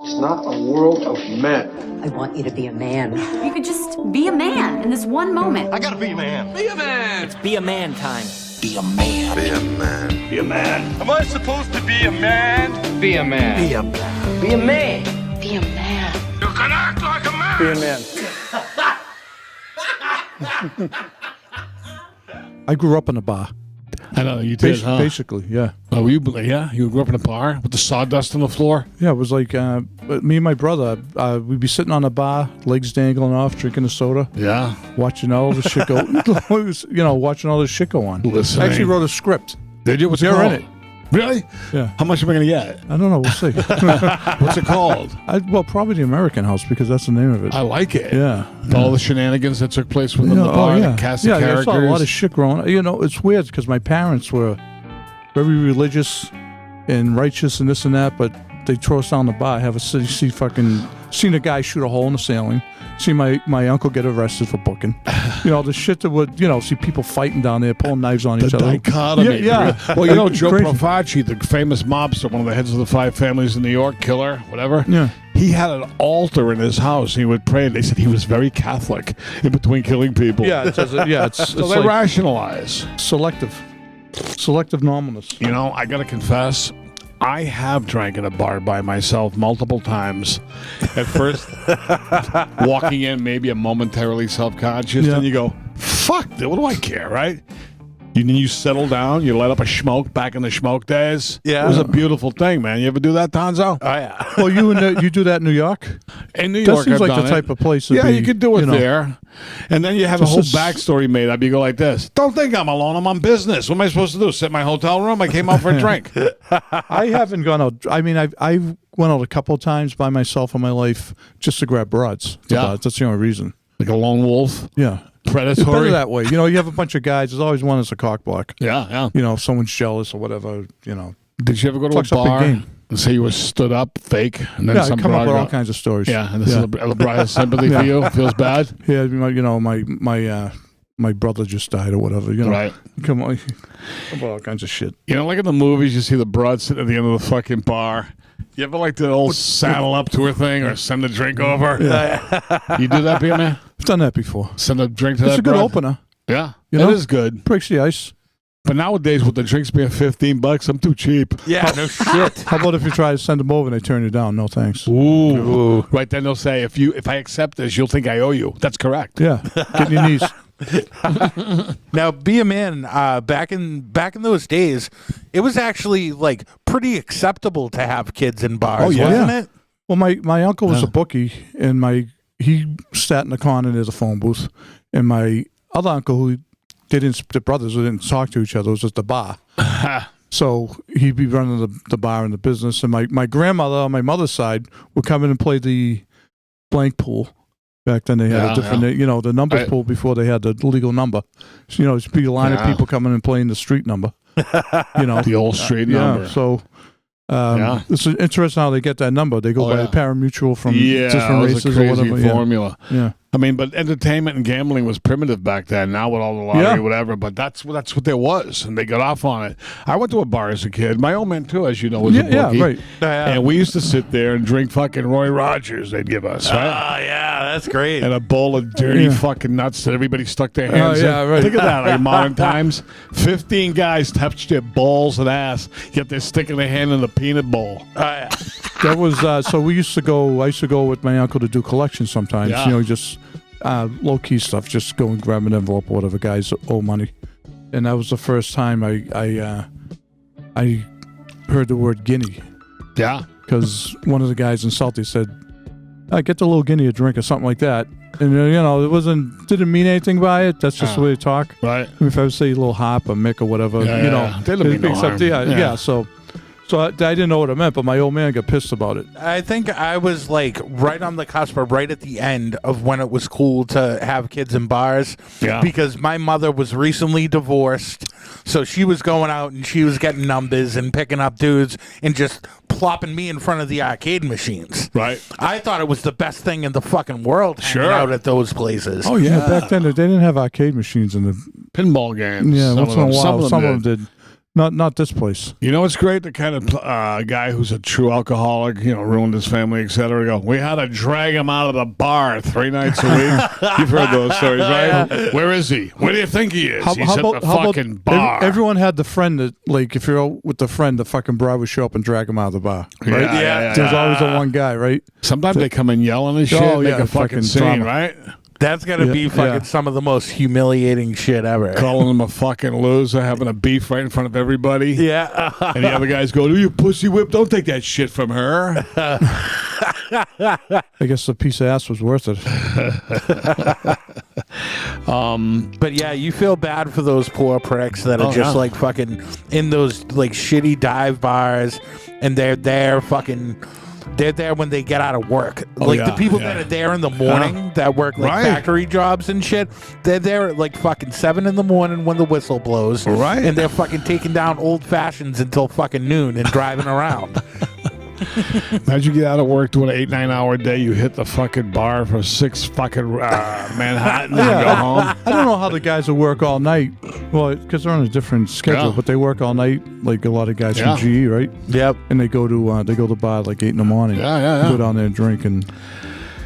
It's not a world of men. I want you to be a man. You could just be a man in this one moment. I gotta be a man. Be a man. It's be a man time. Be a man. Be a man. Be a man. Am I supposed to be a man? Be a man. Be a man. Be a man. Be a man. You can act like a man. Be a man. I grew up in a bar. I know you did, huh? Basically, yeah. Oh, you grew up in a bar with the sawdust on the floor? Yeah, it was like me and my brother, we'd be sitting on a bar, legs dangling off, drinking a soda. Yeah. Watching all the shit go, watching all this shit go on. Listening. I actually wrote a script. Did you? What's it You're called? in it. Really? Yeah. How much am I going to get? I don't know. We'll see. What's it called? Probably the American House because that's the name of it. I like it. Yeah. All the shenanigans that took place within the bar, the cast of characters. I saw a lot of shit growing up. It's weird because my parents were very religious and righteous and this and that, but they throw us down the bar, seen a guy shoot a hole in the ceiling, see my uncle get arrested for booking. The shit that would, see people fighting down there, pulling knives on each other. The dichotomy. Yeah. Well, Joe Profaci, the famous mobster, one of the heads of the five families in New York, killer, whatever. Yeah. He had an altar in his house. He would pray. They said he was very Catholic in between killing people. Yeah, it's so they rationalize. Selective normalness. I got to confess, I have drank in a bar by myself multiple times. At first, walking in, maybe I'm momentarily self-conscious, and you go, fuck, what do I care, right? You settle down, you light up a smoke back in the smoke days. Yeah. It was a beautiful thing, man. You ever do that, Tonzo? Oh, yeah. Well, you do that in New York? In New York, that seems I've like done the type of place to be. Yeah, be, you could do it there. And then you have a whole backstory made up. You go like this. Don't think I'm alone. I'm on business. What am I supposed to do? Sit in my hotel room? I came out for a drink. I haven't gone out. I mean, I went out a couple of times by myself in my life just to grab broads. That's the only reason. Like a lone wolf? Yeah. Predatory. It's better that way. You have a bunch of guys. There's always one that's a cockblock. Yeah. If someone's jealous or whatever, Did you ever go to a bar and say you were stood up, fake, and then some come up with all got, kinds of stories. Yeah, and this is a bride has sympathy for you. Feels bad. Yeah, my brother just died or whatever. Right. Come on, all kinds of shit. Like in the movies, you see the broad sitting at the end of the fucking bar. You ever like the old saddle up to her thing or send a drink over? Yeah. You do that, man? I've done that before. Send a drink to that. It's a good broad? opener. Yeah, it is good. Breaks the ice. But nowadays, with the drinks being $15, I'm too cheap. Yeah, no shit. How about if you try to send them over and they turn you down? No thanks. Ooh. Right then they'll say, if I accept this, you'll think I owe you. That's correct. Yeah, get on your knees. Now, be a man. Back in those days, it was actually like pretty acceptable to have kids in bars, wasn't it? Well, my uncle was a bookie, and he sat in the corner near the phone booth, and my other uncle, the brothers who didn't talk to each other, was at the bar. So he'd be running the bar and the business, and my grandmother on my mother's side would come in and play the blank pool. Back then they had a different, the numbers pool before they had the legal number. So, it'd be a line of people coming and playing the street number. The old street number. So it's interesting how they get that number. They go by the parimutuel from different races or whatever. Formula. Yeah. I mean, but entertainment and gambling was primitive back then. Now with all the lottery, whatever. But that's what there was, and they got off on it. I went to a bar as a kid. My old man too, as you know, was a bookie. Yeah, right. And we used to sit there and drink fucking Roy Rogers. They'd give us, right? Oh yeah, that's great. And a bowl of dirty fucking nuts that everybody stuck their hands in. Right. Think of that, like modern times. 15 guys touched their balls and ass, yet they're sticking their hand in the peanut bowl. That was so. We used to go. I used to go with my uncle to do collections sometimes. Yeah. Just low key stuff. Just go and grab an envelope or whatever. Guys owe money, and that was the first time I heard the word guinea. Yeah, because one of the guys in Salty said, "Get the little guinea a drink" or something like that. And it didn't mean anything by it. That's just the way they talk. Right. If I would say a little hop or Mick or whatever, they didn't mean no harm. So I didn't know what it meant, but my old man got pissed about it. I think I was like right on the cusp or right at the end of when it was cool to have kids in bars. Yeah. Because my mother was recently divorced, so she was going out and she was getting numbers and picking up dudes and just plopping me in front of the arcade machines. Right. I thought it was the best thing in the fucking world hanging out at those places. Oh yeah, back then they didn't have arcade machines in the pinball games. Yeah, once in a while some of them did. Not this place. You know what's great? The kind of guy who's a true alcoholic, ruined his family, etc. Go, we had to drag him out of the bar 3 nights a week. You've heard those stories, right? Where is he? Where do you think he is? He's at the fucking bar. Everyone had the friend that, like, if you're out with the friend, the fucking bride would show up and drag him out of the bar. Right? Yeah. There's always the one guy, right? Sometimes they come in yelling and shit, make a fucking scene, drama. right? That's got to be fucking some of the most humiliating shit ever. Calling him a fucking loser, having a beef right in front of everybody. Yeah. And the other guys go, you pussy whip, don't take that shit from her. I guess the piece of ass was worth it. But yeah, you feel bad for those poor pricks that are just like fucking in those like shitty dive bars, and they're there when they get out of work. The people that are there in the morning that work like factory jobs and shit, they're there at like fucking 7 in the morning when the whistle blows. Right. And they're fucking taking down old fashions until fucking noon and driving around. Imagine you get out of work doing an 8-9 hour day, you hit the fucking bar for 6 fucking Manhattan and go home. I don't know how the guys that work all night. Well, because they're on a different schedule, but they work all night, like a lot of guys from GE, right? Yep. And they go to the bar like 8 in the morning. Go down there and drink, and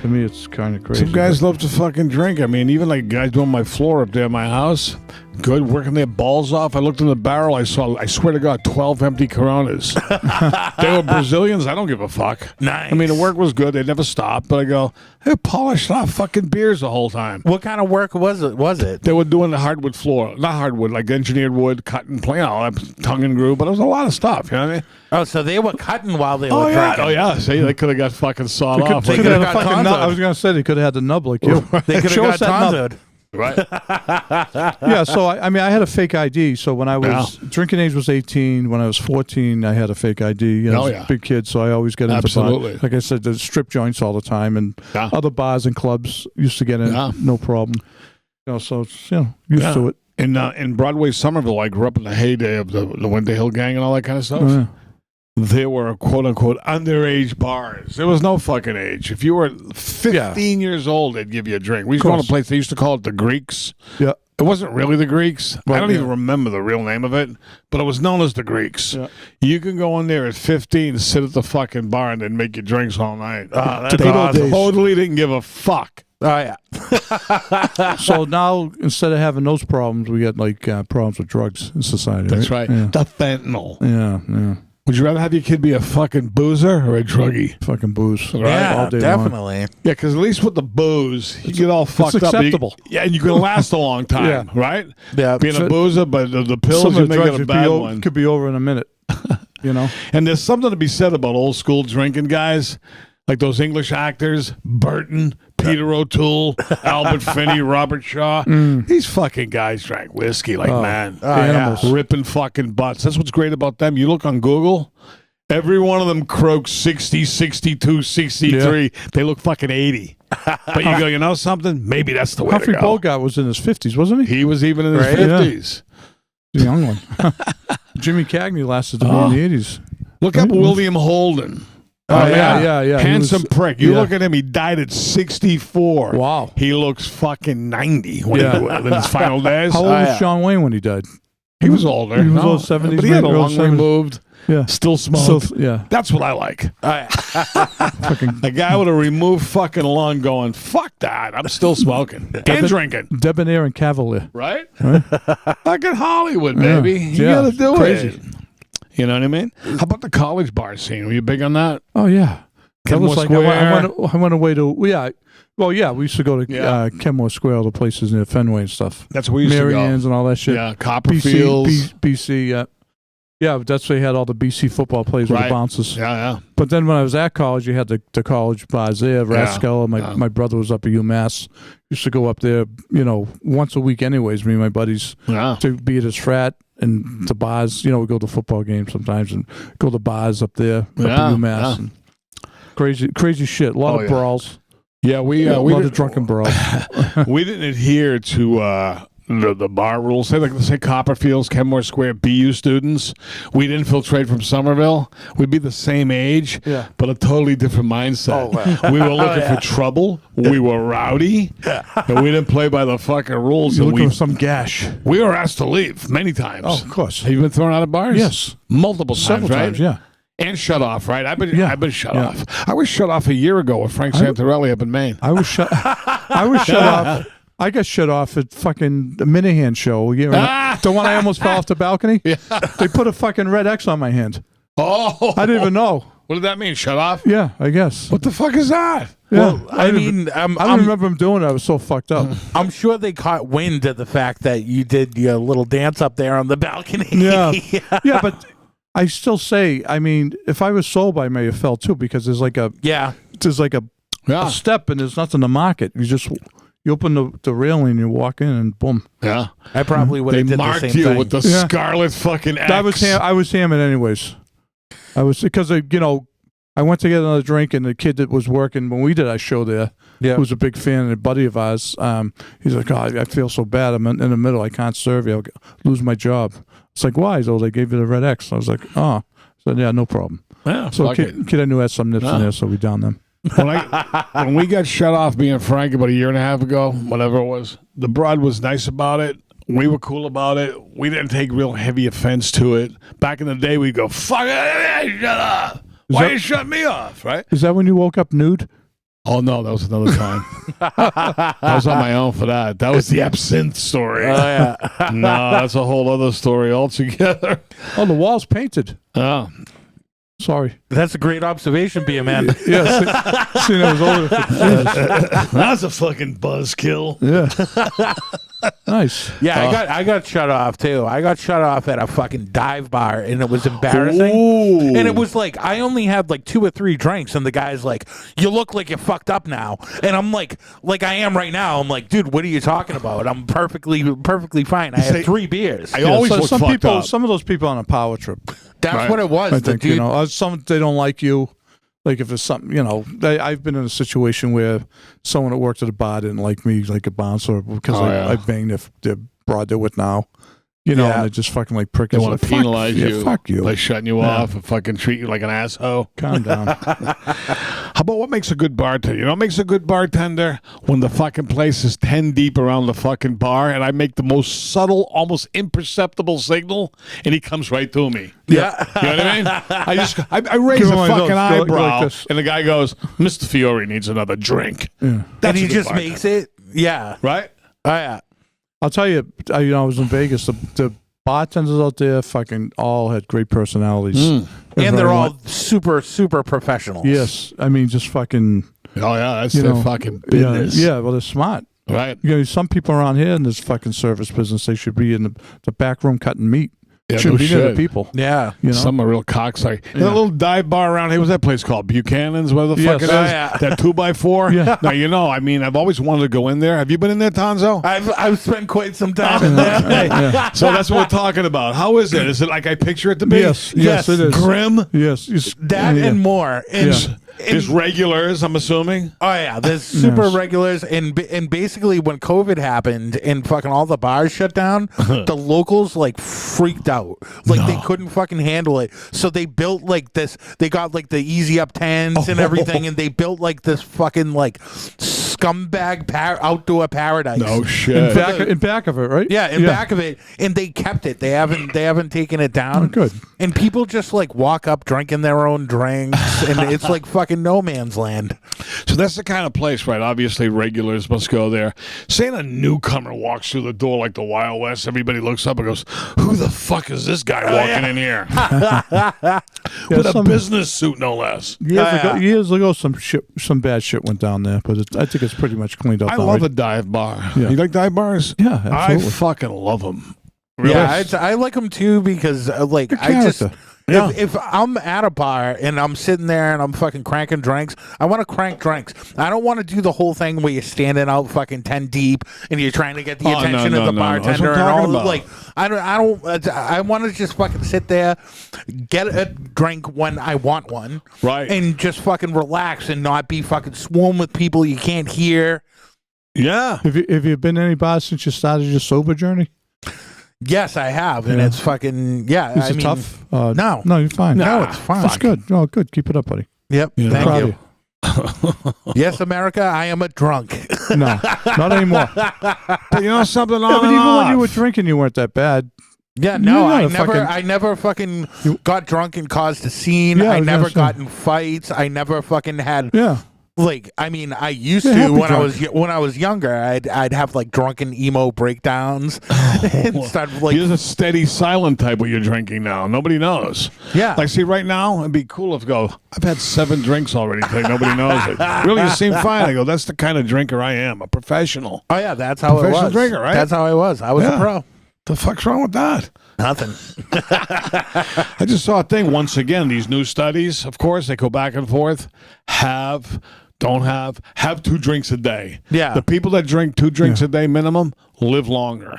to me, it's kind of crazy. Some guys love to fucking drink. I mean, even like guys doing my floor up there at my house, good, working their balls off. I looked in the barrel, I swear to God, 12 empty Coronas. They were Brazilians. I don't give a fuck. Nice. I mean, the work was good. They never stopped. But I go, they polished off fucking beers the whole time. What kind of work was it? They were doing the hardwood floor. Not hardwood, like engineered wood, cutting, tongue and groove. But it was a lot of stuff, you know what I mean? Oh, so they were cutting while they were drinking. Oh, yeah. See, they could have got fucking sawed off. They could have got tonzoed. I was going to say they could have had the nub like you. They could have got tonzoed. Right. Yeah, so I mean, I had a fake ID. So when I was drinking age was 18. When I was 14, I had a fake ID. I was a big kid, so I always get into bars. Like I said, the strip joints all the time, and other bars and clubs used to get in, no problem. So it's, used to it. In Broadway, Somerville, I grew up in the heyday of the Winter Hill Gang and all that kind of stuff. There were quote-unquote underage bars. There was no fucking age. If you were 15 years old, they'd give you a drink. We used to go to a place, they used to call it the Greeks. Yeah. It wasn't really the Greeks. I don't even remember the real name of it, but it was known as the Greeks. Yeah. You can go in there at 15, sit at the fucking bar, and then make your drinks all night. That's they awesome. totally didn't give a fuck. Oh, yeah. So now, instead of having those problems, we get like problems with drugs in society. That's right. Yeah. The fentanyl. Yeah. Would you rather have your kid be a fucking boozer or a druggie? Fucking booze. Right? Yeah, all day definitely. long. Yeah, because at least with the booze, you get all fucked it's up. acceptable. And you can last a long time, right? Yeah. Being a boozer, but the pills, Some you of the make drugs it a bad one. could be over in a minute. And there's something to be said about old school drinking guys, like those English actors, Burton, Peter O'Toole, Albert Finney, Robert Shaw. These fucking guys drank whiskey like man. Animals. Ripping fucking butts. That's what's great about them. You look on Google, every one of them croaks 60, 62, 63. Yeah. They look fucking 80. But you go, you know something? Maybe that's the way Humphrey to go. Bogart was in his 50s, wasn't he? He was even in his 50s. The young one. Jimmy Cagney lasted to me in the 80s. Look up William Holden. Oh, yeah. Handsome prick. You look at him, he died at 64. Wow. He looks fucking 90 when in his final days. How old was John Wayne when he died? He was older. He was old 70s. But he had a lung removed. Yeah. Still smoked. Yeah. That's what I like. A guy with a removed fucking lung going, fuck that. I'm still smoking. And drinking. Debonair and cavalier. Right? Fucking Hollywood, baby. You got to do it. You know what I mean? How about the college bar scene? Were you big on that? Oh, yeah. That was like, Square. I went away to, we used to go to Kenmore Square, all the places near Fenway and stuff. That's where we used to go. Mariann's and all that shit. Yeah, Copperfields. BC, yeah. Yeah, that's where you had all the BC football players with the bouncers. Yeah. But then when I was at college, you had the college bars there. Raskell, my brother was up at UMass. Used to go up there, once a week anyways, me and my buddies, to be at his frat and the bars. We go to football games sometimes and go to bars up there, up at UMass. And crazy shit. A lot of brawls. Yeah, we a lot of drunken brawls. We didn't adhere to the bar rules. Say Copperfield's, Kenmore Square, BU students. We'd infiltrate from Somerville. We'd be the same age, but a totally different mindset. We were looking for trouble. We were rowdy, and we didn't play by the fucking rules. You're looking for some gash. We were asked to leave many times. Oh, of course. Have you been thrown out of bars? Yes, multiple times. Several times, yeah. And shut off, right? I've been shut off. I was shut off a year ago with Frank Santarelli up in Maine. I was shut off. I got shut off at fucking the Minahan show. The one I almost fell off the balcony. Yeah. They put a fucking red X on my hand. Oh, I didn't even know. What did that mean? Shut off? Yeah, I guess. What the fuck is that? Yeah, Well, I don't remember him doing it. I was so fucked up. I'm sure they caught wind of the fact that you did your little dance up there on the balcony. Yeah, yeah, but I still say, I mean, if I was sober, I may have fell too, because there's like a step and there's nothing to mark it. You open the railing and you walk in and boom. Yeah, I probably would have did the same marked you thing. with the scarlet fucking X. I was hamming anyways. Because I went to get another drink, and the kid that was working when we did our show there, who was a big fan and a buddy of ours, he's like, "Oh, I feel so bad. I'm in the middle. I can't serve you. I'll lose my job." It's like, why? So they gave you the red X. I was like, oh. I said, yeah, no problem. Yeah, so kid I knew had some nips in there, so we downed them. When we got shut off being Frank about a year and a half ago, whatever it was, the broad was nice about it. We were cool about it. We didn't take real heavy offense to it. Back in the day, we'd go, fuck it, shut up. Why you shut me off, right? Is that when you woke up nude? Oh, no, that was another time. I was on my own for that. That was the absinthe story. Oh, yeah. No, that's a whole other story altogether. Oh, the wall's painted. Oh. Sorry. That's a great observation, be a man. Yeah, see, that was older. That's a fucking buzzkill. Yeah. Nice. Yeah, I got shut off too. I got shut off at a fucking dive bar, and it was embarrassing. Ooh. And it was like I only had like 2 or 3 drinks, and the guy's like, "You look like you're fucked up now," and I'm like I am right now. I'm like, dude, what are you talking about? I'm perfectly fine. I had 3 beers. I always look fucked up. Some of those people on a power trip. That's what it was. I think dude, some they don't like you. Like if it's something, I've been in a situation where someone that worked at a bar didn't like me, like a bouncer, because I banged their broad they're with now. And they just fucking like prick. They want to penalize you. Fuck you. By shutting you off and fucking treat you like an asshole. Calm down. How about what makes a good bartender? You know what makes a good bartender? When the fucking place is 10 deep around the fucking bar and I make the most subtle, almost imperceptible signal and he comes right to me. Yeah. You know what I mean? I raise a fucking eyebrow and the guy goes, Mr. Fiore needs another drink. Yeah. And he just makes it. Yeah. Right? Oh, yeah. I'll tell you, I was in Vegas. The bartenders out there fucking all had great personalities. And they're all super, super professionals. Yes. I mean, just fucking... Oh, yeah. That's their fucking business. Yeah, well, they're smart. Right. Some people around here in this fucking service business, they should be in the back room cutting meat. Yeah, shouldn't be near the people. Yeah. Some are real cocksuckers. That little dive bar around here, what's that place called? Buchanan's, whatever the fuck it is? Yeah. That 2x4? Yeah. Now, I've always wanted to go in there. Have you been in there, Tonzo? I've spent quite some time in there. So that's what we're talking about. How is it? Is it like I picture it to be? Yes, it is. Grim? Yes. That and more. There's regulars, I'm assuming. Oh yeah, there's super regulars, and basically when COVID happened and fucking all the bars shut down, the locals like freaked out, like they couldn't fucking handle it. So they built like this. They got like the easy up tents and everything, and they built like this fucking like scumbag outdoor paradise. No shit. In back of it, right? Yeah, in back of it, and they kept it. They haven't taken it down. Oh, good. And people just like walk up drinking their own drinks, and it's like fucking no man's land. So that's the kind of place, right? Obviously, regulars must go there. Saying a newcomer walks through the door like the Wild West, everybody looks up and goes, "Who the fuck is this guy walking in here?" With a business suit, no less. Years ago, some bad shit went down there, but I think it's pretty much cleaned up. I love a dive bar. Yeah. You like dive bars? Yeah, absolutely. I fucking love them. Really? Yeah, I like them too because like I just if I'm at a bar and I'm sitting there and I'm fucking cranking drinks, I want to crank drinks. I don't want to do the whole thing where you're standing out fucking 10 deep and you're trying to get the attention of the bartender and all. Like I want to just fucking sit there, get a drink when I want one, right, and just fucking relax and not be fucking swarmed with people you can't hear. Yeah. Have you been to any bars since you started your sober journey? Yes, I have, and it's fucking Is it tough? No, you're fine. No, it's fine. It's good. Oh, good. Keep it up, buddy. Yep. Yeah. Thank Proud you. Yes, America, I am a drunk. No, not anymore. But you know something? Yeah, but even when you were drinking, you weren't that bad. Yeah, no, You're not I never fucking got drunk and caused a scene. Yeah, I never that's right. got in fights. I never fucking had Yeah. like. I mean, I used Yeah, to happy when I was younger. I'd have like drunken emo breakdowns and start like. You're the steady, silent type when you're drinking now. Nobody knows. Yeah. Like, see, right now, it'd be cool if I go, I've had 7 drinks already. Nobody knows it. Really, you seem fine. I go, that's the kind of drinker I am, a professional. Oh yeah, that's how it Professional was. drinker, right? That's how I was. I was a pro. The fuck's wrong with that? Nothing. I just saw a thing once again. These new studies, of course, they go back and forth. Don't have 2 drinks a day. Yeah. The people that drink 2 drinks a day minimum live longer.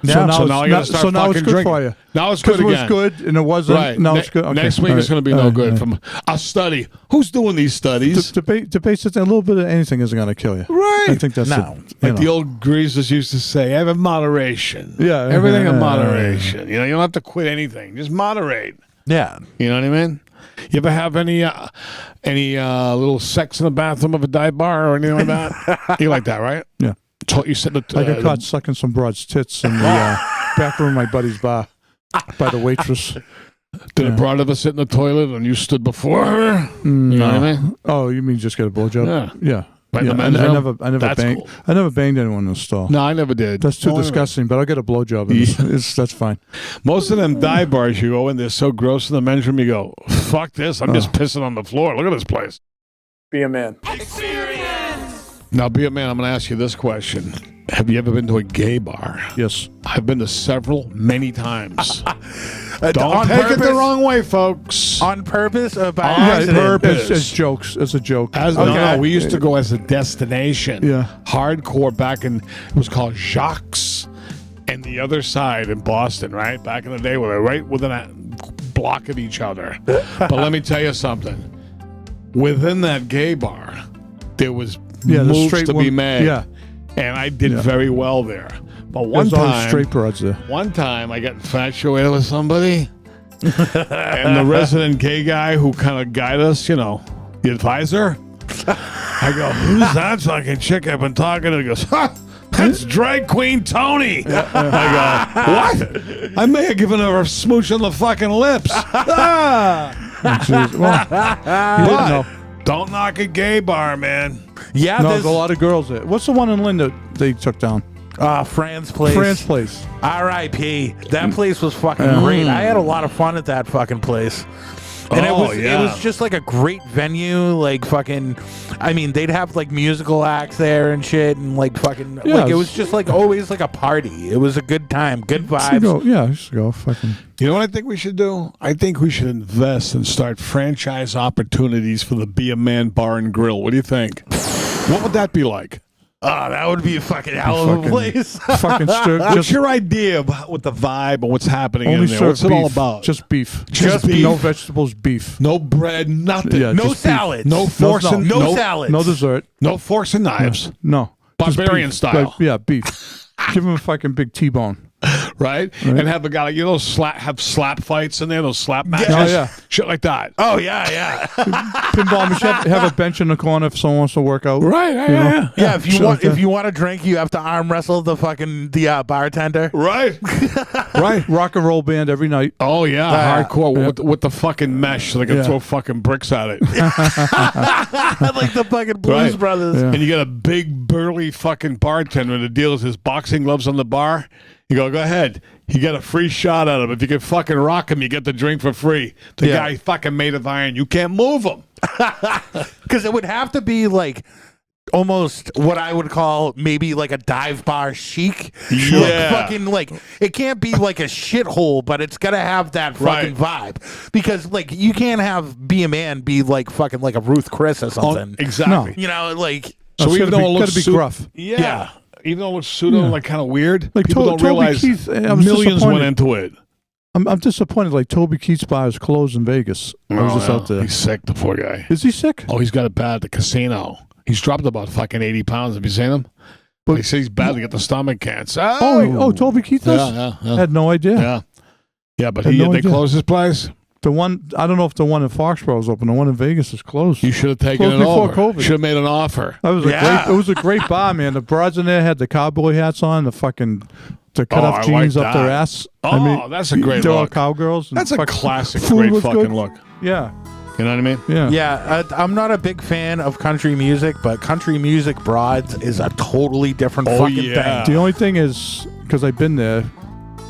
So now, now I gotta start now it's fucking good drinking. for you. Now it's good Because it again. was good and it wasn't. Right. Now it's good. Okay. Next week All it's right. going to be All no right. good. All From a study. Who's doing these studies? Debate that a little bit of anything isn't going to kill you. Right. I think that's No. Like the old greasers used to say, have a moderation. Yeah. Everything in moderation. You know, you don't have to quit anything. Just moderate. Yeah. You know what I mean? You ever have any little sex in the bathroom of a dive bar or anything like that? You like that, right? Yeah. You sit in the, I got caught sucking some broad's tits in the back room of my buddy's bar by the waitress. Did a broad ever sit in the toilet and you stood before her? You know what I mean? Oh, you mean just get a blowjob? Yeah. Yeah. Right in Yeah, the men's room? I never That's banged. cool. I never banged anyone in the stall. No, I never did. That's too Oh, disgusting. But I'll get a blowjob. That's fine. Most of them dive bars you go in, they're so gross in the men's room, you go, fuck this, I'm just pissing on the floor. Look at this place. Be a man. Now, be a man, I'm going to ask you this question. Have you ever been to a gay bar? Yes. I've been to several, many times. Don't on take it the purpose? wrong way, folks. On purpose or by On accident? purpose. It's jokes. It's a joke. No, we used to go as a destination. Yeah. Hardcore back in, it was called Jacques and the other side in Boston, right? Back in the day, we were right within a block of each other. But let me tell you something. Within that gay bar, there was the moves straight to be one- made. Yeah. And I did very well there. But one There's always time, straight broads there. one time I got infatuated with somebody. And the resident gay guy who kind of guided us, you know, the advisor, I go, who's that fucking chick I've been talking to? He goes, that's drag queen Tony. I go, what? I may have given her a smooch on the fucking lips. Jeez. Well, you didn't know. Don't knock a gay bar, man. Yeah, No, there's there's a lot of girls there. What's the one in Lynn that they took down? Fran's Place. France Place. R.I.P. That place was fucking great. I had a lot of fun at that fucking place. And it was just like a great venue, like fucking. I mean, they'd have like musical acts there and shit, and like fucking. Yeah, like it was just like always like a party. It was a good time, good Used to vibes. go, yeah, I used to go. Fucking. You know what I think we should do? I think we should invest and start franchise opportunities for the Be a Man Bar and Grill. What do you think? What would that be like? Oh, that would be a fucking hell of a place. Fucking stir. What's your idea about what the vibe and what's happening only in there? serve What's it beef. all about? Just beef. Just beef. No vegetables. Beef. No bread, nothing. Yeah, No just beef. salads. No forks and no salads. no, No dessert. no forks and knives. No. Just Barbarian beef. style. Like, yeah, beef. Give him a fucking big T-bone. Right? And have a guy like, you know, slap fights in there, those slap matches. Oh, yeah. Shit like that. Oh yeah. Pinball machine. Have a bench in the corner if someone wants to work out. Right, You know? Yeah, if you shit want like if you want a drink, you have to arm wrestle the bartender. Right. Right. Rock and roll band every night. Oh yeah, hardcore Yeah. with the fucking mesh so they can Yeah. throw fucking bricks at it. Like the fucking Blues Right. Brothers. Yeah. And you got a big burly fucking bartender and the deal is his boxing gloves on the bar. You go ahead. You get a free shot at him. If you can fucking rock him, you get the drink for free. The Yeah. guy fucking made of iron. You can't move him. Because it would have to be like almost what I would call maybe like a dive bar chic. Yeah. Like fucking like it can't be like a shithole, but it's gotta have that fucking vibe. Because like you can't have Be a Man be like fucking like a Ruth Chris or something. Exactly. You know, like So It's even though it looks gotta be gruff. Yeah. Even though it looks pseudo like kind of weird, Like people don't Toby realize Keith, I was millions went disappointed. into it. I'm disappointed. Like Toby Keith's bar is closed in Vegas. I was just out there. He's sick, the poor guy. Is he sick? Oh, he's got it bad at the casino. He's dropped about fucking 80 pounds. Have you seen him? He says he's bad to get the stomach cancer. Oh, Toby Keith does? Yeah. I had no idea. Yeah, but Had no they idea. closed his place. The one, I don't know if the one in Foxborough is open. The one in Vegas is closed. You should have taken Closed it before over. COVID. Should have made an offer. That was it was a great bar, man. The broads in there had the cowboy hats on, the cut off I jeans like up their that. ass. That's a great They're all look. cowgirls. and That's a fucking classic, food great was fucking good. look. Yeah. You know what I mean? Yeah. Yeah, I'm not a big fan of country music, but country music broads is a totally different fucking yeah. thing. The only thing is, because I've been there,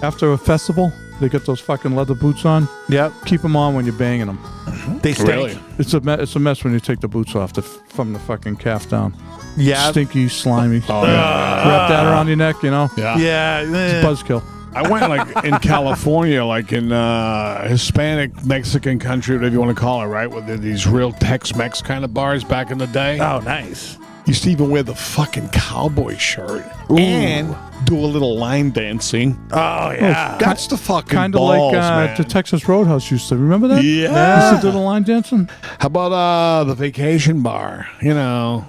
after a festival, they get those fucking leather boots on. Yep, Keep them on when you're banging them. they stink. Really? It's a mess when you take the boots off from the fucking calf down. Yeah, Stinky, slimy. Oh, yeah. Wrap that around your neck, you know. Yeah. yeah. It's a buzzkill. I went like in California, like in Hispanic, Mexican country, whatever you want to call it, right? With these real Tex-Mex kind of bars back in the day. Oh, nice. Used to even wear the fucking cowboy shirt and do a little line dancing. Oh yeah. That's the fucking Kind of balls, like man. the Texas Roadhouse used to. Remember that? Yeah. Used to do the line dancing. How about the vacation bar? You know,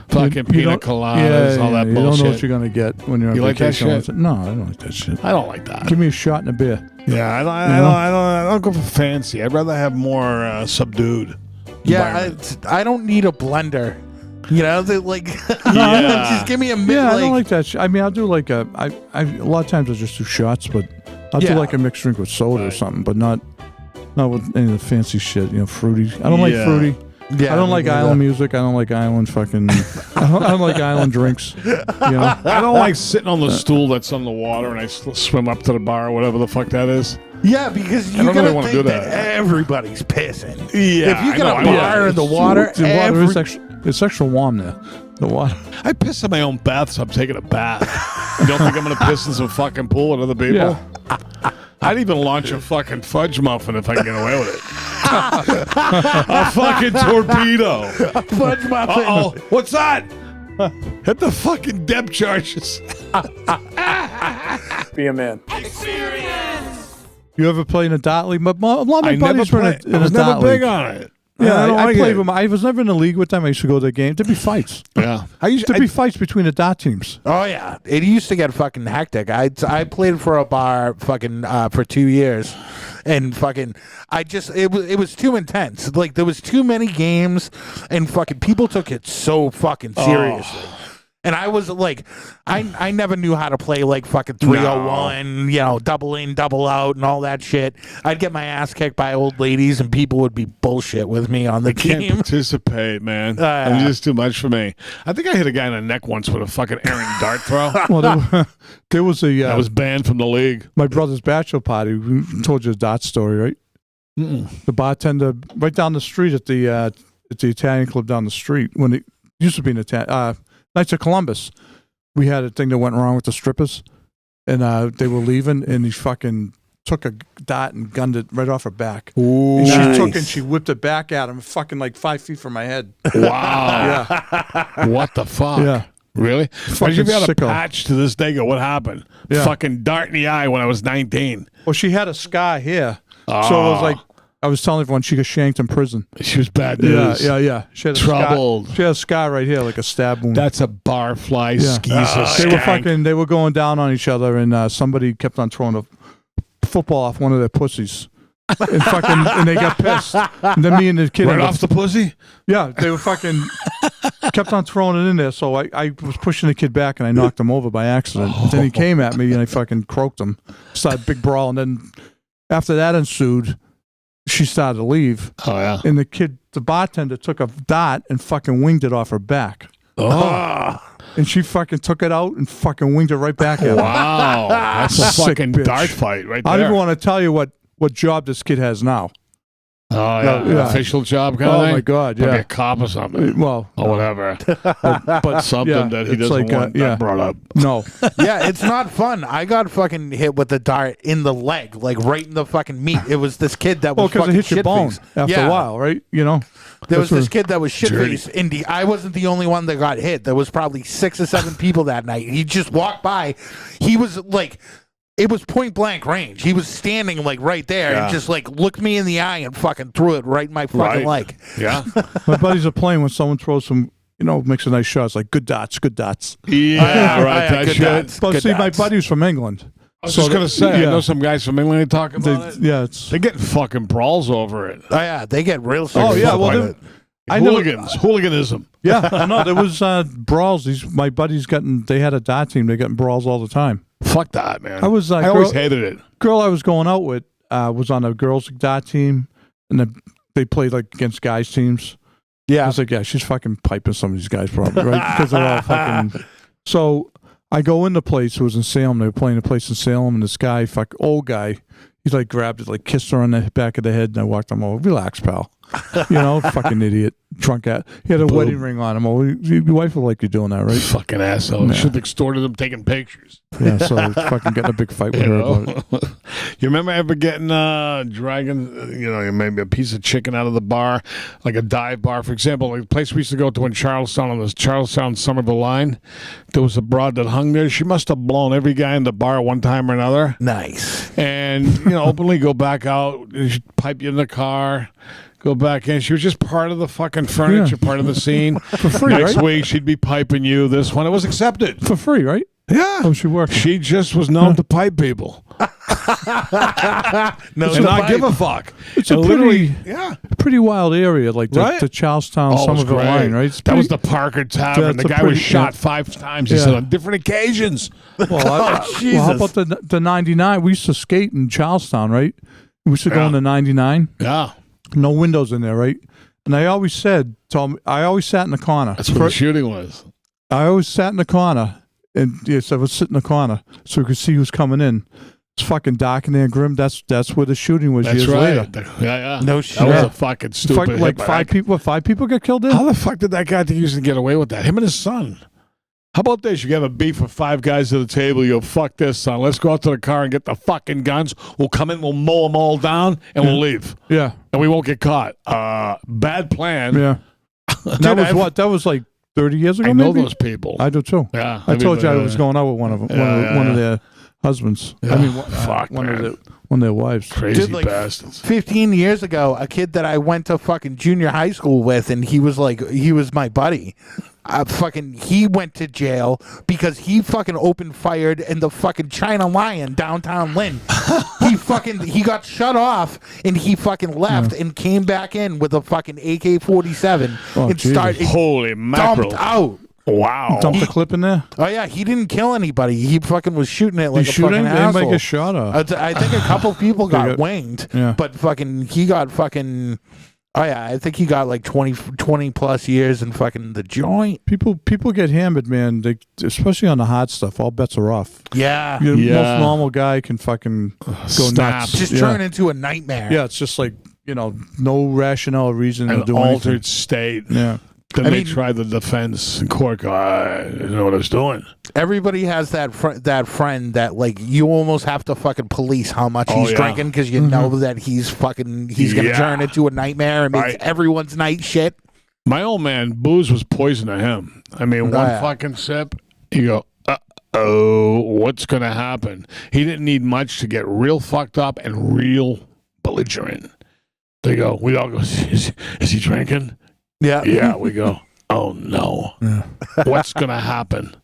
fucking pina don't- coladas, all that you bullshit. don't know what you're gonna get when you're on You like that vacation. shit? No, I don't like that shit. I don't like that. Give me a shot and a beer. Yeah, I don't go for fancy. I'd rather have more subdued. Yeah, environment. I don't need a blender. You know, like Yeah. just give me a Yeah, I don't like like that shit. I mean, I'll do like a lot of times I just do shots, but I'll do Yeah. like a mixed drink with soda or Right. something, but not with any of the fancy shit. You know, fruity. I don't like Yeah. fruity. yeah, I don't me like neither. island music. I don't like island fucking. I don't like island drinks. You know. I don't like sitting on the stool that's on the water and I swim up to the bar or whatever the fuck that is. Yeah, because I you don't gotta really wanna think do that that. everybody's pissing. Yeah, if you I get know, a I know. bar in the water, The water is every- it's extra warm there. The water. I piss in my own bath, so I'm taking a bath. You don't think I'm gonna piss in some fucking pool with other people? Yeah. I'd even launch a fucking fudge muffin if I can get away with it. A fucking torpedo. fudge muffin. Uh-oh. What's that? Hit the fucking depth charges. Be a man. You ever play in a dart league? A lot of my I never buddies were played. in I a was never dart big league. on it. Yeah, I don't I like played it. with them. I was never in a league with them. I used to go to the game. There'd be fights. Yeah. There'd be fights between the dart teams. Oh yeah, it used to get fucking hectic. I played for a bar fucking for 2 years, and fucking it was too intense. Like there was too many games, and fucking people took it so fucking seriously. And I was like, I never knew how to play like fucking 301, you know, double in, double out, and all that shit. I'd get my ass kicked by old ladies, and people would be bullshit with me on the Can't team. participate, man. It's just too much for me. I think I hit a guy in the neck once with a fucking errant dart throw. Well, there was a I was banned from the league. my brother's bachelor party. We told you the dart story, right? The bartender right down the street at the Italian club down the street when it used to be an Italian. Knights of Columbus, we had a thing that went wrong with the strippers, and they were leaving, and he fucking took a dart and gunned it right off her back. Ooh. And she took it and she whipped it back at him, fucking like 5 feet from my head. Wow. Yeah, What the fuck? yeah. Really? Fucking Imagine if you had a sicko. patch to this day. Go, what happened? Yeah. Fucking dart in the eye when I was 19. Well, she had a scar here, so it was like I was telling everyone she got shanked in prison. She was bad Yeah, news. yeah. She had a Troubled. Scar. She had a scar right here, like a stab wound. That's a barfly Yeah. skeezer They were skank. they were going down on each other, and somebody kept on throwing a football off one of their pussies, and they got pissed. And then me and the kid, Right off the pussy? yeah, they were fucking kept on throwing it in there. So I was pushing the kid back, and I knocked him over by accident. Then he came at me, and I fucking croaked him. Started a big brawl, and then after that ensued, she started to leave, Oh, yeah. and the bartender took a dart and fucking winged it off her back. Oh. And she fucking took it out and fucking winged it right back at me. Wow. That's a Sick fucking bitch. dart fight right there. I don't even want to tell you what job this kid has now. Oh, yeah. Yeah. Official job kind of Oh thing? my God, Probably yeah. a cop or something. Well, Or whatever. but Something yeah, that he it's doesn't like, want yeah. that brought up. No, Yeah, it's not fun. I got fucking hit with the dart in the leg, like right in the fucking meat. It was this kid that was well, because fucking it hit your bone shit-faced. after Yeah. a while, right? You know, There was That's this kid that was shit faced. I wasn't the only one that got hit. There was probably 6 or 7 people that night. He just walked by. He was like, it was point blank range. He was standing like right there and just like looked me in the eye and fucking threw it right in my fucking leg. Yeah. my buddies are playing when someone throws some makes a nice shot. It's like good dots. Yeah, right. That good shit. dots. But Good see, my dots. buddy was from England. I was just going to say, yeah. I know some guys from England that talk about it. Yeah, it's. They get fucking brawls over it. Oh yeah, they get real. Oh yeah, fuck well, with it. I know. Hooliganism. Yeah, I know. There was brawls. My buddies they had a dot team. They got in brawls all the time. Fuck that, man. I was. I always hated it. Girl I was going out with was on a girls' dot team, and they played like against guys' teams. I Yeah, was like, yeah, she's fucking piping some of these guys probably, right? Because they're all fucking. So I go in the place. It was in Salem. They were playing a place in Salem, and this guy, old guy, he's like grabbed it, like kissed her on the back of the head, and I walked him over. Relax, pal. Fucking idiot, drunk at. He had a wedding ring on him. Oh, your wife will like you doing that, right? Fucking asshole. Yeah. You should have extorted him taking pictures. Yeah, so fucking getting a big fight with her about it. You remember ever getting dragging, maybe a piece of chicken out of the bar, like a dive bar, for example, like the place we used to go to in Charlestown, on this Charlestown Summer the Line. There was a broad that hung there. She must have blown every guy in the bar one time or another. nice. And openly go back out, she'd pipe you in the car. Go back in. She was just part of the fucking furniture, part of the scene. For free, Next right? week, she'd be piping you. This one, it was accepted. For free, right? Yeah. Oh, she worked. She just was known to pipe people. No, And not give a fuck. It's a And literally, pretty wild area, like Right? the Charlestown, Oh, it was Somerville great. line, right? It's That was the pretty- Parker Tavern. That's The a guy was pretty- shot yeah. 5 times. He Yeah. said on different occasions. Well, Jesus. how about the 99? We used to skate in Charlestown, right? We used to go Yeah. in the 99. Yeah. No windows in there, right? And I always sat in the corner. That's what the shooting was. I always sat in the corner, and yes, I would sit in the corner so we could see who's coming in. It's fucking dark in there, grim. That's where the shooting was That's years right. later. Yeah. No That shit. was a fucking stupid Like hit. 5 people got killed in. How the fuck did that guy think he was going to get away with that? Him and his son. How about this? You have a beef with 5 guys at the table. You go, fuck this, son. Let's go out to the car and get the fucking guns. We'll come in, we'll mow them all down, and we'll leave. Yeah, And we won't get caught. Bad plan. yeah. That was like 30 years ago. I know maybe? those people. I do too. Yeah. I told you I was going. going out with one of them, Yeah, one yeah. of their husbands. Yeah. I mean, Fuck, one man. of their wives. Crazy Dude, like, bastards. 15 years ago, a kid that I went to fucking junior high school with, and he was my buddy. He went to jail because he fucking opened fired in the fucking China Lion downtown Lynn. he got shut off and he fucking left and came back in with a fucking AK-47 Oh, and Jesus. started Holy mackerel. dumped out. Wow. Dump the clip in there. Oh yeah, he didn't kill anybody. He fucking was shooting it like He's a shooting. fucking Anybody asshole. get shot? Or? I think a couple people got got- winged, Yeah. but fucking he got fucking. Oh yeah, I think he got like 20 plus years in fucking the joint. People get hammered, man. They, especially on the hard stuff. All bets are off. Yeah, The Yeah. most normal guy can fucking go Snap. nuts. just yeah. turn into a nightmare. Yeah, it's just like no rationale or reason to An do altered anything. state. Yeah. Then I they mean- tried the defense in court. Go, I didn't know what I was doing. Everybody has that friend that like you almost have to fucking police how much Oh, he's yeah. drinking because you know that he's gonna Yeah. turn into a nightmare and make Right. everyone's night shit. My old man, booze was poison to him. I mean, one yeah. fucking sip, you go, uh-oh, what's going to happen? He didn't need much to get real fucked up and real belligerent. They go, we all go, is he drinking? Yeah, Yeah, we go, oh no. What's going to happen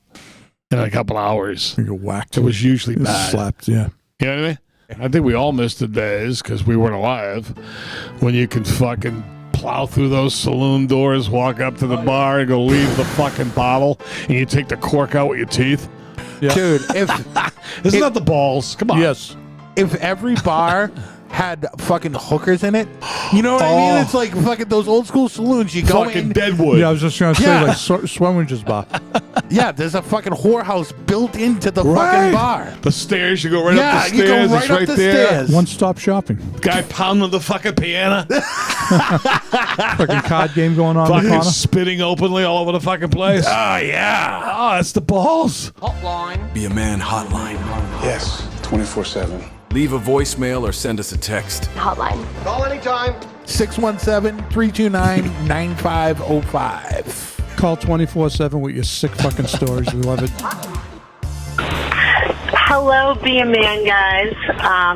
in a couple hours? You get whacked. It was usually It was bad. slapped. Yeah. You know what I mean? I think we all missed the days because we weren't alive when you could fucking plow through those saloon doors, walk up to the bar, and go leave the fucking bottle, and you take the cork out with your teeth. dude. Isn't that the balls? Come on. Yes. If every bar had fucking hookers in it, you know what I mean? Oh. It's like fucking those old school saloons. You go Fucking in, Deadwood. Yeah, I was just trying to say Yeah. like Swearinger's bar. yeah, there's a fucking whorehouse built into the Right. fucking bar. The stairs, you go right Yeah, up the you go stairs. right it's up right the there. stairs. One-stop shopping. Guy pounding the fucking piano. Fucking card game going on in the Fucking corner. spitting openly all over the fucking place. Oh, yeah. Oh, that's the balls. Be a Man hotline. Yes, 24/7. Leave a voicemail or send us a text. Hotline. Call anytime. 617-329-9505. Call 24/7 with your sick fucking stories. We love it. Hello, Be a Man, guys.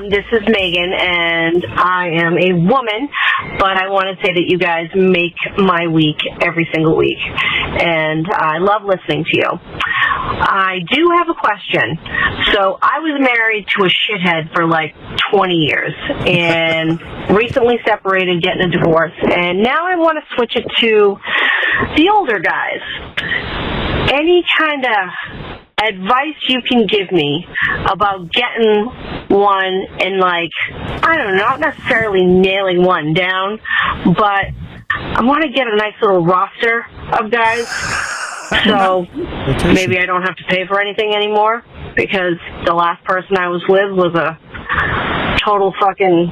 This is Megan, and I am a woman. but I want to say that you guys make my week every single week, and I love listening to you. I do have a question. So I was married to a shithead for like 20 years and recently separated, getting a divorce, and now I want to switch it to the older guys. Any kind of advice you can give me about getting one and, like, I don't know, not necessarily nailing one down, but I want to get a nice little roster of guys, so maybe I don't have to pay for anything anymore, because the last person I was with was a total fucking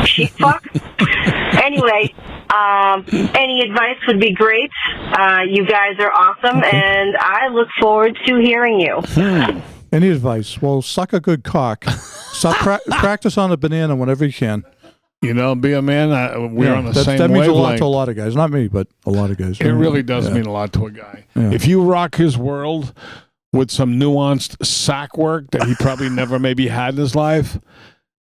sheep fuck. Anyway, any advice would be great. You guys are awesome, and I look forward to hearing you. Any advice? Well, suck a good cock. Practice on a banana whenever you can. You know, be a man. We're on the same wavelength. That means a lot to a lot of guys. Not me, but a lot of guys. It really does mean a lot to a guy. Yeah. If you rock his world with some nuanced sack work that he probably never maybe had in his life,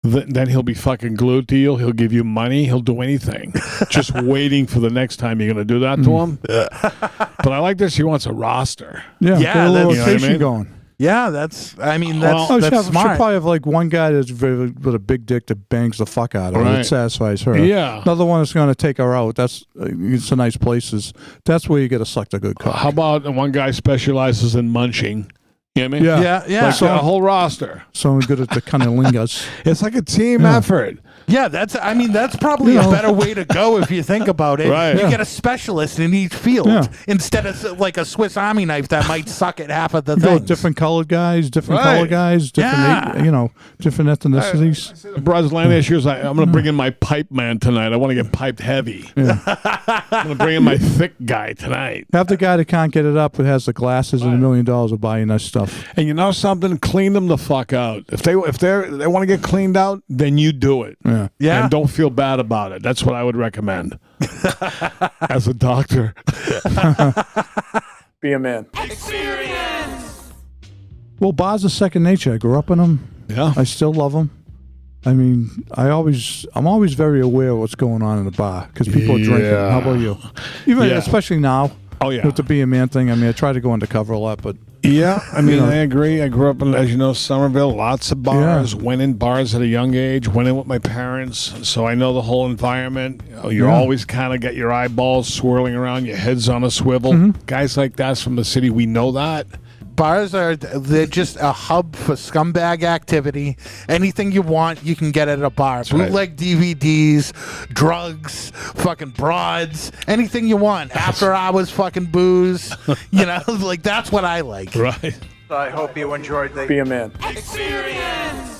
then he'll be fucking glued to you. He'll give you money. He'll do anything. Just waiting for the next time you're going to do that to him. But I like this. He wants a roster. Yeah, get a little you know what I rotation mean? going. Yeah, that's Should smart. probably have like one guy that's with a big dick that bangs the fuck out of her. Right. That satisfies her. Yeah. Another one that's going to take her out. That's it's a nice places. That's where you get to suck the good cock. How about one guy specializes in munching? You know what I mean? Yeah. Like a whole roster. Someone good at the cunnilingus. It's like a team effort. Yeah, that's probably a better way to go if you think about it. Right. You get a specialist in each field instead of like a Swiss Army knife that might suck at half of the Go with things. different colored guys, different color guys, different different ethnicities. Brad's line issue is I'm going to bring in my pipe man tonight. I want to get piped heavy. I'm going to bring in my thick guy tonight. Have the guy that can't get it up, who has the glasses and $1 million will buy you nice stuff. And you know something? Clean them the fuck out. If they want to get cleaned out, then you do it. Yeah. And don't feel bad about it. That's what I would recommend. As a doctor. Be a man. Well, bars are second nature. I grew up in them. Yeah. I still love them. I mean, I'm always very aware of what's going on in the bar because people are drinking. How about you? Even especially now. Oh yeah. With the be a man thing. I mean, I try to go undercover a lot, but yeah, I mean, I agree. I grew up in, as you know, Somerville, lots of bars. Went in bars at a young age. Went in with my parents, so I know the whole environment. You're always kind of got your eyeballs swirling around, your head's on a swivel. Guys like that's from the city. We know that. Bars they're just a hub for scumbag activity. Anything you want, you can get at a bar. Bootleg DVDs, drugs, fucking broads, anything you want. After hours fucking booze. Like that's what I like. Right. I hope you enjoyed the be a man. experience.